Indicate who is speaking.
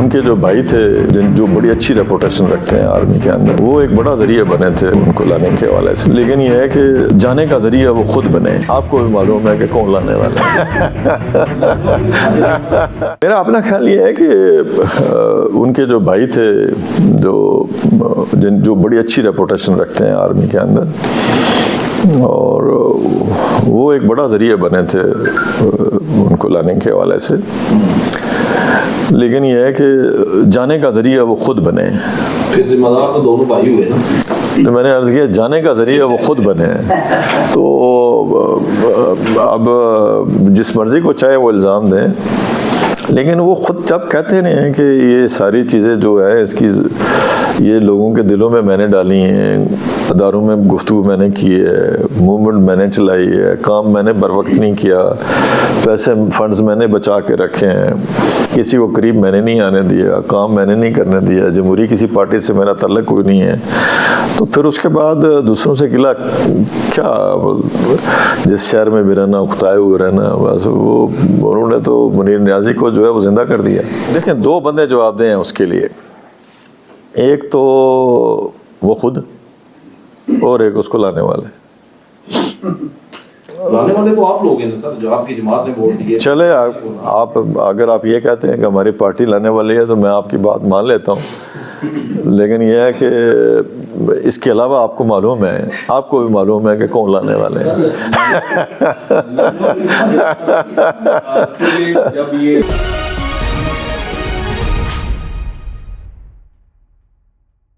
Speaker 1: ان کے جو بھائی تھے جو بڑی اچھی ریپوٹیشن رکھتے ہیں آرمی کے اندر، وہ ایک بڑا ذریعہ بنے تھے ان کو لانے کے حوالے سے، لیکن یہ ہے کہ جانے کا ذریعہ وہ خود بنے۔ آپ کو بھی معلوم ہے کہ کون لانے والا ہے۔ میرا اپنا خیال یہ ہے کہ ان کے جو بھائی تھے جو بڑی اچھی ریپوٹیشن رکھتے ہیں آرمی کے اندر، اور وہ ایک بڑا ذریعہ بنے تھے ان کو لانے کے حوالے سے، لیکن یہ ہے کہ جانے کا ذریعہ وہ خود بنے۔
Speaker 2: پھر ذمہ دار تو دونوں بھائی ہوئے نا۔
Speaker 1: میں نے عرض کیا جانے کا ذریعہ وہ خود بنے، تو اب جس مرضی کو چاہے وہ الزام دیں، لیکن وہ خود جب کہتے ہیں کہ یہ ساری چیزیں جو ہے اس کی یہ لوگوں کے دلوں میں نے ڈالی ہیں، اداروں میں گفتگو میں نے کی ہے، موومنٹ میں نے چلائی ہے، کام میں نے بر وقت نہیں کیا، پیسے فنڈز میں نے بچا کے رکھے ہیں، کسی کو قریب میں نے نہیں آنے دیا، کام میں نے نہیں کرنے دیا، جمہوری کسی پارٹی سے میرا تعلق کوئی نہیں ہے، تو پھر اس کے بعد دوسروں سے گلا کیا؟ جس شہر میں بھی رہنا، اکتائے ہوئے رہنا، بس وہ انہوں نے تو منیر نیازی کو جو ہے وہ زندہ کر دیا۔ دیکھیں دو بندے جواب دیں ہیں اس کے لیے، ایک تو وہ خود اور ایک اس کو لانے والے۔
Speaker 2: لانے والے تو آپ لوگ ہیں نا سر، جو آپ کی جماعت نے ووٹ دیے۔
Speaker 1: چلے آپ اگر آپ یہ کہتے ہیں کہ ہماری پارٹی لانے والی ہے تو میں آپ کی بات مان لیتا ہوں، لیکن یہ ہے کہ اس کے علاوہ آپ کو معلوم ہے، آپ کو بھی معلوم ہے کہ کون لانے والے ہیں۔
Speaker 2: جب یہ